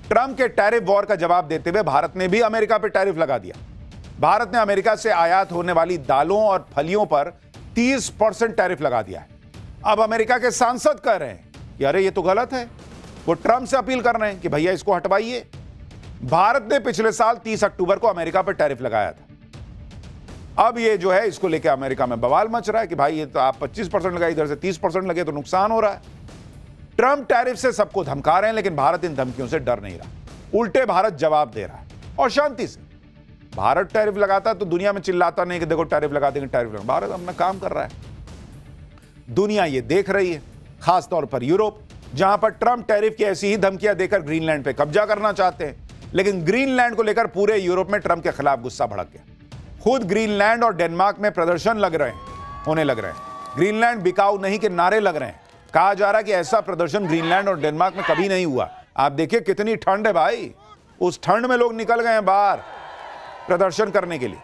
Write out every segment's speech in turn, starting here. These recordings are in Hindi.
ट्रंप के टैरिफ वॉर का जवाब देते हुए भारत ने भी अमेरिका पर टैरिफ लगा दिया। भारत ने अमेरिका से आयात होने वाली दालों और फलियों पर 30% टैरिफ लगा दिया है। अब अमेरिका के सांसद कह रहे हैं कि अरे ये तो गलत है। वो ट्रंप से अपील कर रहे हैं कि भैया इसको हटवाइए। भारत ने पिछले साल 30 अक्टूबर को अमेरिका पर टैरिफ लगाया था। अब ये जो है इसको लेकर अमेरिका में बवाल मच रहा है कि भाई ये तो आप 25% लगाए, इधर से 30% लगे तो नुकसान हो रहा है। ट्रंप टैरिफ से सबको धमका रहे हैं, लेकिन भारत इन धमकियों से डर नहीं रहा। उल्टे भारत जवाब दे रहा है और शांति से। भारत टैरिफ लगाता तो दुनिया में चिल्लाता नहीं कि देखो टैरिफ लगा देंगे, टैरिफ लगा। भारत अपना काम कर रहा है, दुनिया ये देख रही है, खासतौर पर यूरोप, जहां पर ट्रंप टैरिफ की ऐसी ही धमकियां देकर ग्रीनलैंड पे कब्जा करना चाहते हैं। लेकिन ग्रीनलैंड को लेकर पूरे यूरोप में ट्रंप के खिलाफ गुस्सा भड़क गया। खुद ग्रीनलैंड और डेनमार्क में प्रदर्शन होने लग रहे हैं। ग्रीनलैंड बिकाऊ नहीं के नारे लग रहे हैं। कहा जा रहा है कि ऐसा प्रदर्शन ग्रीनलैंड और डेनमार्क में कभी नहीं हुआ। आप देखिए कितनी ठंड है भाई, उस ठंड में लोग निकल गए हैं बाहर प्रदर्शन करने के लिए।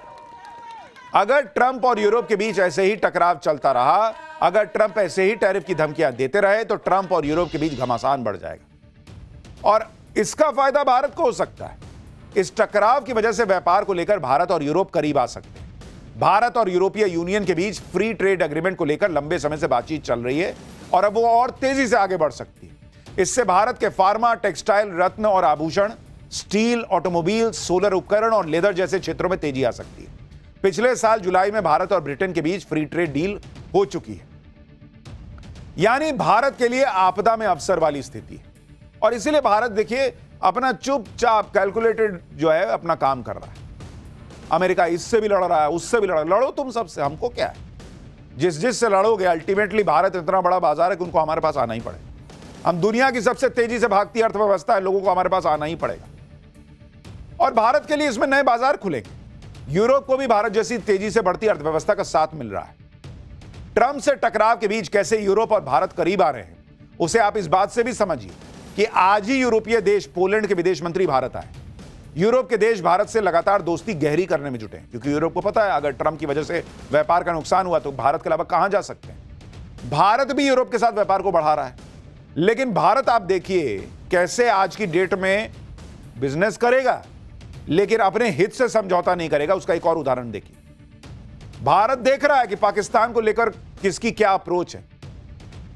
अगर ट्रंप और यूरोप के बीच ऐसे ही टकराव चलता रहा, अगर ट्रंप ऐसे ही टैरिफ की धमकियां देते रहे, तो ट्रंप और यूरोप के बीच घमासान बढ़ जाएगा और इसका फायदा भारत को हो सकता है। इस टकराव की वजह से व्यापार को लेकर भारत और यूरोप करीब आ सकते हैं। भारत और यूरोपीय यूनियन के बीच फ्री ट्रेड एग्रीमेंट को लेकर लंबे समय से बातचीत चल रही है और अब वो और तेजी से आगे बढ़ सकती है। इससे भारत के फार्मा, टेक्सटाइल, रत्न और आभूषण, स्टील, ऑटोमोबाइल, सोलर उपकरण और लेदर जैसे क्षेत्रों में तेजी आ सकती है। पिछले साल जुलाई में भारत और ब्रिटेन के बीच फ्री ट्रेड डील हो चुकी है। यानी भारत के लिए आपदा में अवसर वाली स्थिति है और इसीलिए भारत देखिए अपना चुपचाप कैलकुलेटेड जो है अपना काम कर रहा है। अमेरिका इससे भी लड़ रहा है, उससे भी लड़ो तुम सबसे, हमको क्या है। जिस से लड़ोगे अल्टीमेटली भारत इतना बड़ा बाजार है कि उनको हमारे पास आना ही पड़ेगा। हम दुनिया की सबसे तेजी से भागती अर्थव्यवस्था है, लोगों को हमारे पास आना ही पड़ेगा और भारत के लिए इसमें नए बाजार खुलेंगे। यूरोप को भी भारत जैसी तेजी से बढ़ती अर्थव्यवस्था का साथ मिल रहा है। ट्रंप से टकराव के बीच कैसे यूरोप और भारत करीब आ रहे हैं, उसे आप इस बात से भी समझिए कि आज ही यूरोपीय देश पोलैंड के विदेश मंत्री भारत आए। यूरोप के देश भारत से लगातार दोस्ती गहरी करने में जुटे हैं, क्योंकि यूरोप को पता है अगर ट्रंप की वजह से व्यापार का नुकसान हुआ तो भारत के अलावा कहां जा सकते हैं। भारत भी यूरोप के साथ व्यापार को बढ़ा रहा है, लेकिन भारत आप देखिए कैसे आज की डेट में बिजनेस करेगा, लेकिन अपने हित से समझौता नहीं करेगा। उसका एक और उदाहरण देखिए। भारत देख रहा है कि पाकिस्तान को लेकर किसकी क्या अप्रोच है।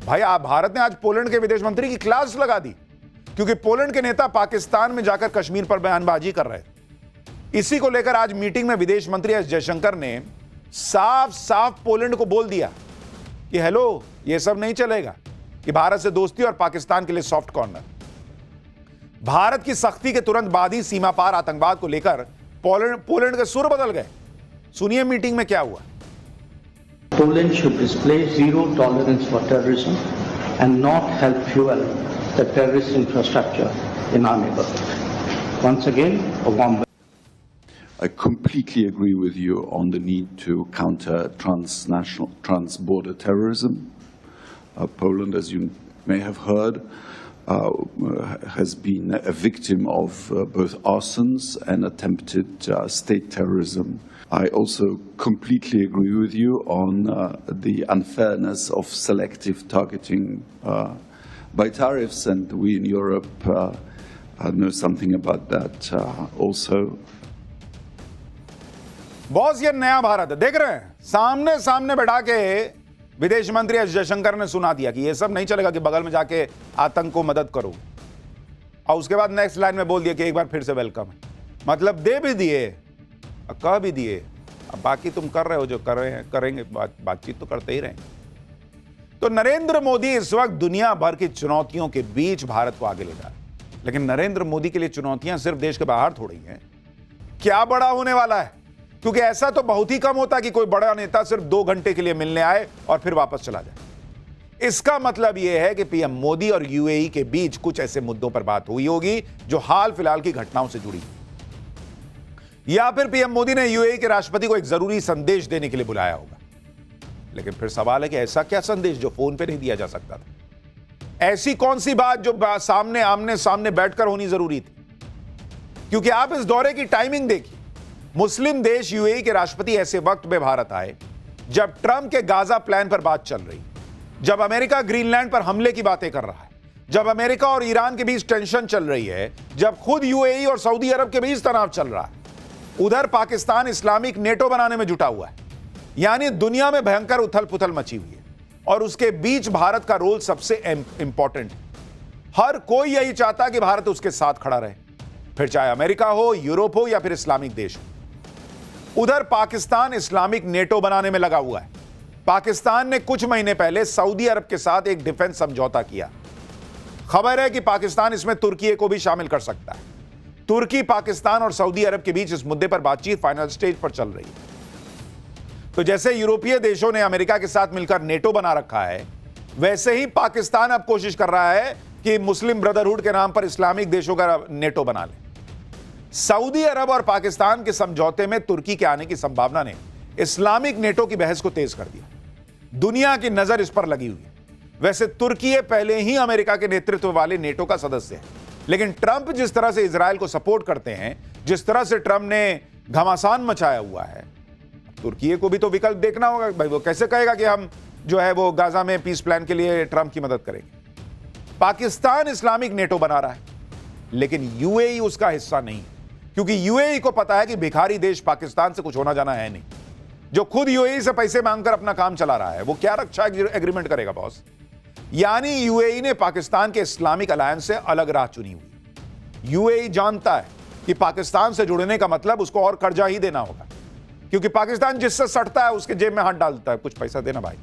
भाई भारत ने आज पोलैंड के विदेश मंत्री की क्लास लगा दी, क्योंकि पोलैंड के नेता पाकिस्तान में जाकर कश्मीर पर बयानबाजी कर रहे थे। इसी को लेकर आज मीटिंग में विदेश मंत्री एस जयशंकर ने साफ साफ पोलैंड को बोल दिया कि हेलो, ये सब नहीं चलेगा कि भारत से दोस्ती और पाकिस्तान के लिए सॉफ्ट कॉर्नर। भारत की सख्ती के तुरंत बाद ही सीमा पार आतंकवाद को लेकर पोलैंड के सुर बदल गए। सुनिए मीटिंग में क्या हुआ। Poland should display zero tolerance for terrorism and not help fuel the terrorist infrastructure in our neighborhood. Once again, a warm welcome. I completely agree with you on the need to counter transnational, trans-border terrorism. Poland, as you may have heard, has been a victim of both arsons and attempted state terrorism. I also completely agree with you on the unfairness of selective targeting by tariffs, and we in Europe know something about that also. Boss ये नया भारत है, देख रहे हैं सामने सामने बैठा के विदेश मंत्री एस जयशंकर ने सुना दिया कि ये सब नहीं चलेगा कि बगल में जाके आतंक को मदद करो, और उसके बाद नेक्स्ट लाइन में बोल दिया कि एक बार फिर से वेलकम है। मतलब दे भी दिए, कह भी दिए, अब बाकी तुम कर रहे हो जो कर रहे हैं, करेंगे, बातचीत तो करते ही रहेंगे। तो नरेंद्र मोदी इस वक्त दुनिया भर की चुनौतियों के बीच भारत को आगे ले जा रहे हैं, लेकिन नरेंद्र मोदी के लिए चुनौतियां सिर्फ देश के बाहर थोड़ी हैं। क्या बड़ा होने वाला है, क्योंकि ऐसा तो बहुत ही कम होता कि कोई बड़ा नेता सिर्फ 2 घंटे के लिए मिलने आए और फिर वापस चला जाए। इसका मतलब यह है कि पीएम मोदी और यूएई के बीच कुछ ऐसे मुद्दों पर बात हुई होगी जो हाल फिलहाल की घटनाओं से जुड़ी, या फिर पीएम मोदी ने यूएई के राष्ट्रपति को एक जरूरी संदेश देने के लिए बुलाया होगा। लेकिन फिर सवाल है कि ऐसा क्या संदेश जो फोन पे नहीं दिया जा सकता था? ऐसी कौन सी बात जो सामने आमने सामने बैठकर होनी जरूरी थी? क्योंकि आप इस दौरे की टाइमिंग देखिए। मुस्लिम देश यूएई के राष्ट्रपति ऐसे वक्त में भारत आए जब ट्रंप के गाजा प्लान पर बात चल रही, जब अमेरिका ग्रीनलैंड पर हमले की बातें कर रहा है, जब अमेरिका और ईरान के बीच टेंशन चल रही है, जब खुद यूएई और सऊदी अरब के बीच तनाव चल रहा है, उधर पाकिस्तान इस्लामिक नेटो बनाने में जुटा हुआ है। यानी दुनिया में भयंकर उथल पुथल मची हुई है और उसके बीच भारत का रोल सबसे इंपॉर्टेंट है। हर कोई यही चाहता है कि भारत उसके साथ खड़ा रहे, फिर चाहे अमेरिका हो, यूरोप हो या फिर इस्लामिक देश हो। उधर पाकिस्तान इस्लामिक नेटो बनाने में लगा हुआ है। पाकिस्तान ने कुछ महीने पहले सऊदी अरब के साथ एक डिफेंस समझौता किया। खबर है कि पाकिस्तान इसमें तुर्की को भी शामिल कर सकता है। तुर्की, पाकिस्तान और सऊदी अरब के बीच इस मुद्दे पर बातचीत फाइनल स्टेज पर चल रही है। तो जैसे यूरोपीय देशों ने अमेरिका के साथ मिलकर नेटो बना रखा है, वैसे ही पाकिस्तान अब कोशिश कर रहा है कि मुस्लिम ब्रदरहुड के नाम पर इस्लामिक देशों का नेटो बना ले। सऊदी अरब और पाकिस्तान के समझौते में तुर्की के आने की संभावना ने इस्लामिक नेटो की बहस को तेज कर दिया। दुनिया की नजर इस पर लगी हुई है। वैसे तुर्की पहले ही अमेरिका के नेतृत्व वाले नेटो का सदस्य है, लेकिन ट्रंप जिस तरह से इजराइल को सपोर्ट करते हैं, जिस तरह से ट्रंप ने घमासान मचाया हुआ है, तुर्की को भी तो विकल्प देखना होगा। भाई वो कैसे कहेगा कि हम जो है वो गाजा में पीस प्लान के लिए ट्रंप की मदद करेंगे। पाकिस्तान इस्लामिक नेटो बना रहा है, लेकिन यूएई उसका हिस्सा नहीं, क्योंकि यूएई को पता है कि भिखारी देश पाकिस्तान से कुछ होना जाना है नहीं। जो खुद यूएई से पैसे मांगकर अपना काम चला रहा है, वो क्या रक्षा एग्रीमेंट करेगा बॉस। यानी यूएई ने पाकिस्तान के इस्लामिक अलायंस से अलग राह चुनी हुई। यूएई जानता है कि पाकिस्तान से जुड़ने का मतलब उसको और कर्जा ही देना होगा, क्योंकि पाकिस्तान जिससे सटता है उसके जेब में हाथ डालता है, कुछ पैसा देना भाई।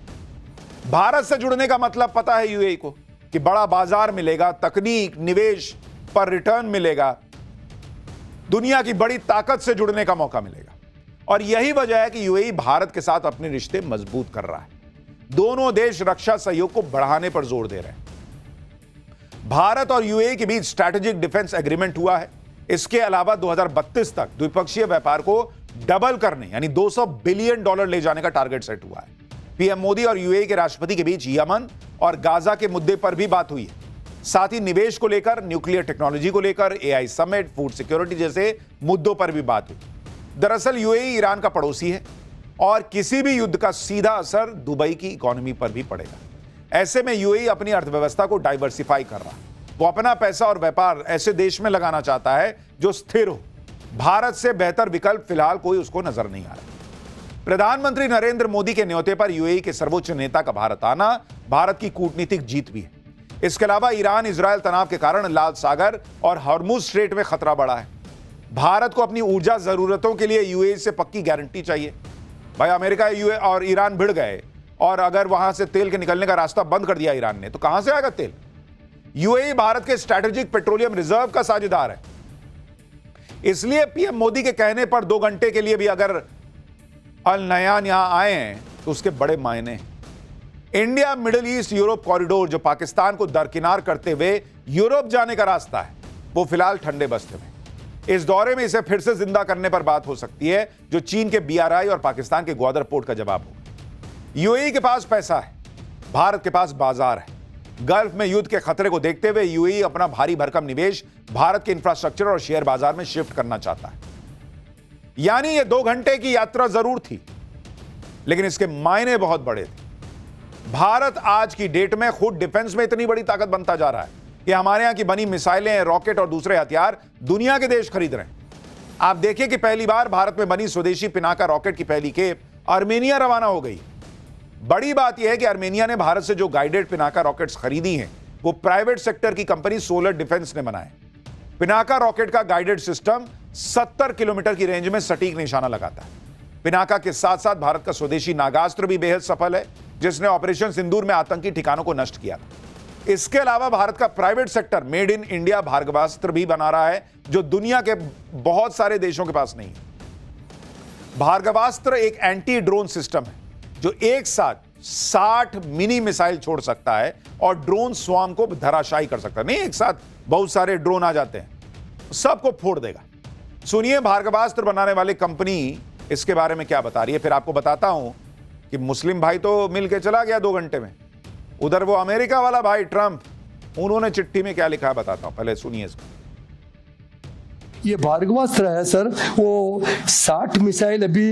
भारत से जुड़ने का मतलब पता है यूएई को कि बड़ा बाजार मिलेगा, तकनीक, निवेश पर रिटर्न मिलेगा, दुनिया की बड़ी ताकत से जुड़ने का मौका मिलेगा। और यही वजह है कि यूएई भारत के साथ अपने रिश्ते मजबूत कर रहा है। दोनों देश रक्षा सहयोग को बढ़ाने पर जोर दे रहे हैं। भारत और यूएई के बीच स्ट्रैटेजिक डिफेंस एग्रीमेंट हुआ है। इसके अलावा 2032 तक द्विपक्षीय व्यापार को डबल करने यानी $200 बिलियन ले जाने का टारगेट सेट हुआ है। पीएम मोदी और यूएई के राष्ट्रपति के बीच यमन और गाजा के मुद्दे पर भी बात हुई है। साथ ही निवेश को लेकर, न्यूक्लियर टेक्नोलॉजी को लेकर, एआई समिट, फूड सिक्योरिटी जैसे मुद्दों पर भी बात हुई। दरअसल यूएई ईरान का पड़ोसी है और किसी भी युद्ध का सीधा असर दुबई की इकोनॉमी पर भी पड़ेगा। ऐसे में यूएई अपनी अर्थव्यवस्था को डाइवर्सिफाई कर रहा है। वो अपना पैसा और व्यापार ऐसे देश में लगाना चाहता है जो स्थिर हो। भारत से बेहतर विकल्प फिलहाल कोई उसको नजर नहीं आ रहा। प्रधानमंत्री नरेंद्र मोदी के न्योते पर यूएई के सर्वोच्च नेता का भारत आना भारत की कूटनीतिक जीत भी है। इसके अलावा ईरान इजरायल तनाव के कारण लाल सागर और हॉर्मुज स्ट्रेट में खतरा बढ़ा है। भारत को अपनी ऊर्जा जरूरतों के लिए यूएई से पक्की गारंटी चाहिए। भाई अमेरिका, यूएई और ईरान भिड़ गए और अगर वहां से तेल के निकलने का रास्ता बंद कर दिया ईरान ने, तो कहां से आएगा तेल। यूएई भारत के स्ट्रैटेजिक पेट्रोलियम रिजर्व का साझेदार है। इसलिए पीएम मोदी के कहने पर 2 घंटे के लिए भी अगर अल नयान यहां आए हैं तो उसके बड़े मायने हैं। India middle east Europe corridor जो पाकिस्तान को दरकिनार करते हुए यूरोप जाने का रास्ता है, वो फिलहाल ठंडे बस्ते में। इस दौरे में इसे फिर से जिंदा करने पर बात हो सकती है, जो चीन के बीआरआई और पाकिस्तान के ग्वादर पोर्ट का जवाब होगा। यूएई के पास पैसा है, भारत के पास बाजार है। गल्फ में युद्ध के खतरे को देखते हुए यूएई अपना भारी भरकम निवेश भारत के इंफ्रास्ट्रक्चर और शेयर बाजार में शिफ्ट करना चाहता है। यानी ये 2 घंटे की यात्रा जरूर थी, लेकिन इसके मायने बहुत बड़े थे। भारत आज की डेट में खुद डिफेंस में इतनी बड़ी ताकत बनता जा रहा है कि हमारे यहां की बनी मिसाइलें, रॉकेट और दूसरे हथियार दुनिया के देश खरीद रहे हैं। आप देखिए कि पहली बार भारत में बनी स्वदेशी पिनाका रॉकेट की पहली खेप आर्मेनिया रवाना हो गई। बड़ी बात यह है कि आर्मेनिया ने भारत से जो गाइडेड पिनाका रॉकेट्स खरीदी हैं, वो प्राइवेट सेक्टर की कंपनी सोलर डिफेंस ने बनाए। पिनाका रॉकेट का गाइडेड सिस्टम 70 किलोमीटर की रेंज में सटीक निशाना लगाता है। पिनाका के साथ साथ भारत का स्वदेशी नागास्त्र भी बेहद सफल है, जिसने ऑपरेशन सिंदूर में आतंकी ठिकानों को नष्ट किया था। इसके अलावा भारत का private sector made in India Bhargavastra भी बना रहा है, जो दुनिया के बहुत सारे देशों के पास नहीं है। भार्गवास्त्र एक एंटी ड्रोन सिस्टम है जो एक साथ 60 मिनी मिसाइल छोड़ सकता है और ड्रोन स्वाम को धराशायी कर सकता है। नहीं, एक साथ बहुत सारे ड्रोन आ जाते हैं, सबको फोड़ देगा। सुनिए भार्गवास्त्र बनाने वाली कंपनी इसके बारे में क्या बता रही है, फिर आपको बताता हूं कि मुस्लिम भाई तो मिलके चला गया 2 घंटे में। उधर वो अमेरिका वाला भाई ट्रंप, उन्होंने चिट्ठी में क्या लिखा है बताता हूं, पहले सुनिए इसको। ये भार्गवास्त्र है सर, वो 60 मिसाइल अभी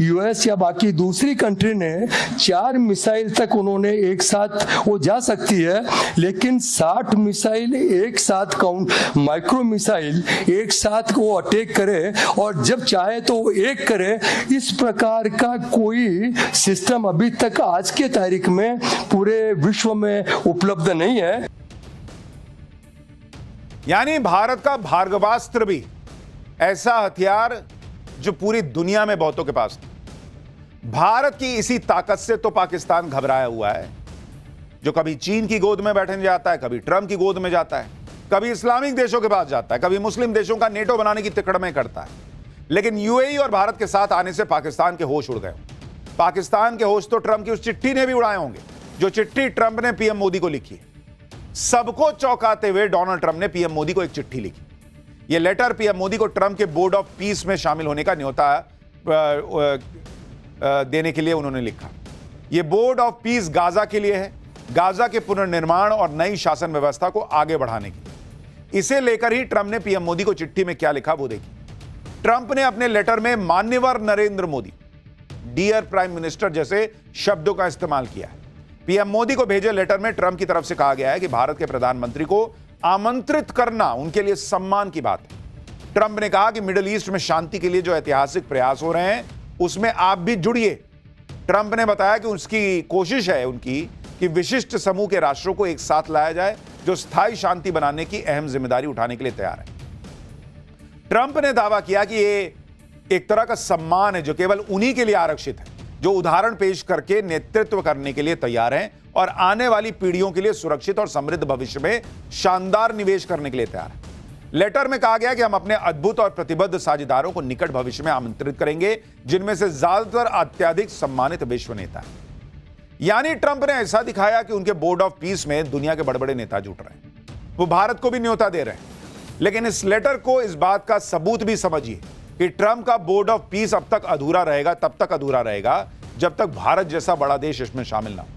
यूएस या बाकी दूसरी कंट्री ने 4 मिसाइल तक उन्होंने एक साथ वो जा सकती है, लेकिन 60 मिसाइल एक साथ काउंट माइक्रो मिसाइल एक साथ वो अटैक करे और जब चाहे तो वो एक करे, इस प्रकार का कोई सिस्टम अभी तक आज के तारीख में पूरे विश्व में उपलब्ध नहीं है। यानी भारत का भार्गवास्त्र भी ऐसा हथियार जो पूरी दुनिया में बहुतों के पास नहीं। भारत की इसी ताकत से तो पाकिस्तान घबराया हुआ है, जो कभी चीन की गोद में बैठने जाता है, कभी ट्रंप की गोद में जाता है, कभी इस्लामिक देशों के पास जाता है, कभी मुस्लिम देशों का नेटो बनाने की तिकड़में करता है। लेकिन यूएई और भारत के साथ आने से पाकिस्तान के होश उड़ गए। पाकिस्तान के होश तो ट्रंप की उस चिट्ठी ने भी उड़ाए होंगे, जो चिट्ठी ट्रंप ने पीएम मोदी को लिखी है। सबको चौंकाते हुए डोनाल्ड ट्रंप ने पीएम मोदी को एक चिट्ठी लिखी। यह लेटर पीएम मोदी को ट्रंप के बोर्ड ऑफ पीस में शामिल होने का न्योता देने के लिए उन्होंने लिखा। यह बोर्ड ऑफ पीस गाजा के लिए है, गाजा के पुनर्निर्माण और नई शासन व्यवस्था को आगे बढ़ाने के लिए। इसे लेकर ही ट्रंप ने पीएम मोदी को चिट्ठी में क्या लिखा वो देखिए। ट्रंप ने अपने लेटर में मान्यवर Narendra Modi, dear prime minister जैसे शब्दों का इस्तेमाल किया है। पीएम मोदी को भेजे लेटर में ट्रंप की तरफ से कहा गया है कि भारत के प्रधानमंत्री को आमंत्रित करना उनके लिए सम्मान की बात है। ट्रंप ने कहा कि मिडिल ईस्ट में शांति के लिए जो ऐतिहासिक प्रयास हो रहे हैं उसमें आप भी जुड़िए। ट्रंप ने बताया कि उसकी कोशिश है उनकी कि विशिष्ट समूह के राष्ट्रों को एक साथ लाया जाए जो स्थायी शांति बनाने की अहम जिम्मेदारी उठाने के लिए तैयार है। ट्रंप ने दावा किया कि ये एक तरह का सम्मान है जो केवल उन्हीं के लिए आरक्षित है जो उदाहरण पेश करके नेतृत्व करने के लिए तैयार हैं और आने वाली पीढ़ियों के लिए सुरक्षित और समृद्ध भविष्य में शानदार निवेश करने के लिए तैयार हैं। लेटर में कहा गया कि हम अपने अद्भुत और प्रतिबद्ध साझेदारों को निकट भविष्य में आमंत्रित करेंगे, जिनमें से ज्यादातर अत्यधिक सम्मानित विश्व नेता हैं। यानी ट्रंप ने ऐसा दिखाया कि उनके बोर्ड ऑफ पीस में दुनिया के बड़े बड़े नेता जुट रहे हैं, वो भारत को भी न्योता दे रहे हैं। लेकिन इस लेटर को इस बात का सबूत भी समझिए कि ट्रंप का बोर्ड ऑफ पीस अब तक अधूरा रहेगा, तब तक अधूरा रहेगा जब तक भारत जैसा बड़ा देश इसमें शामिल ना हो।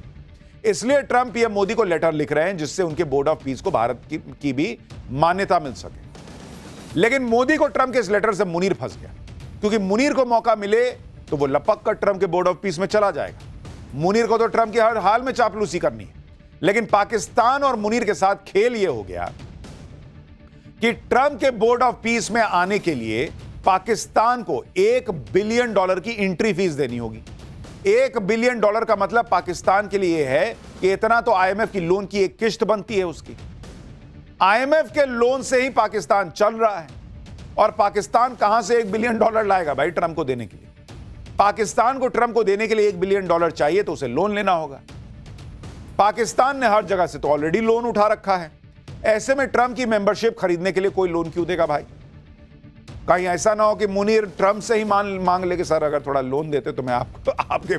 इसलिए ट्रंप पीएम मोदी को लेटर लिख रहे हैं जिससे उनके बोर्ड ऑफ पीस को भारत की भी मान्यता मिल सके। लेकिन मोदी को ट्रंप के इस लेटर से मुनीर फंस गया, क्योंकि मुनीर को मौका मिले तो वो लपक कर ट्रंप के बोर्ड ऑफ पीस में चला जाएगा। मुनीर को तो ट्रंप की हर हाल में चापलूसी करनी है। लेकिन पाकिस्तान और मुनीर के साथ खेल यह हो गया कि ट्रंप के बोर्ड ऑफ पीस में आने के लिए पाकिस्तान को $1 बिलियन की एंट्री फीस देनी होगी। $1 बिलियन का मतलब पाकिस्तान के लिए है कि इतना तो आईएमएफ की लोन की एक किश्त बनती है उसकी। आईएमएफ के लोन से ही पाकिस्तान चल रहा है और पाकिस्तान कहां से $1 बिलियन लाएगा भाई ट्रंप को देने के लिए? पाकिस्तान को ट्रंप को देने के लिए $1 बिलियन चाहिए तो उसे लोन लेना होगा। पाकिस्तान ने हर जगह से तो ऑलरेडी लोन उठा रखा है। ऐसे में ट्रंप की मेंबरशिप खरीदने के लिए कोई लोन क्यों देगा भाई? कहीं ऐसा ना हो कि मुनीर ट्रंप से ही मांग ले कि सर अगर थोड़ा लोन देते तो मैं आपको आपके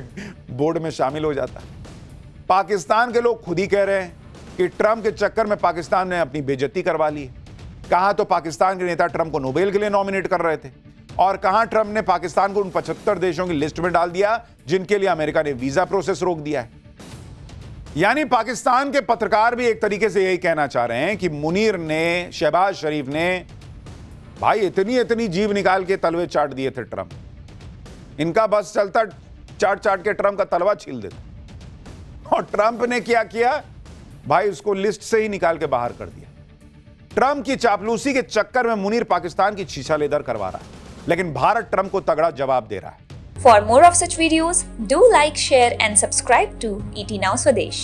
बोर्ड में शामिल हो जाता। पाकिस्तान के लोग खुद ही कह रहे हैं कि ट्रंप के चक्कर में पाकिस्तान ने अपनी बेइज्जती करवा ली। कहां तो पाकिस्तान के नेता ट्रंप को नोबेल के लिए नॉमिनेट कर रहे थे और कहां ट्रंप ने पाकिस्तान को उन 75 देशों की लिस्ट में डाल दिया जिनके लिए अमेरिका ने वीजा प्रोसेस रोक दिया है। यानी पाकिस्तान के पत्रकार भी एक तरीके से यही कहना चाह रहे हैं कि मुनीर ने, शहबाज शरीफ ने भाई इतनी जीभ निकाल के तलवे चाट दिए थे ट्रंप। इनका बस चलता चाट के ट्रंप का तलवा छील देता। और ट्रंप ने क्या किया भाई? उसको लिस्ट से ही निकाल के बाहर कर दिया। ट्रंप की चापलूसी के चक्कर में मुनीर पाकिस्तान की शीशा लेदर करवा रहा है, लेकिन भारत ट्रंप को तगड़ा जवाब दे रहा है। For more of such videos, do like, share and subscribe to ET Now Swadesh.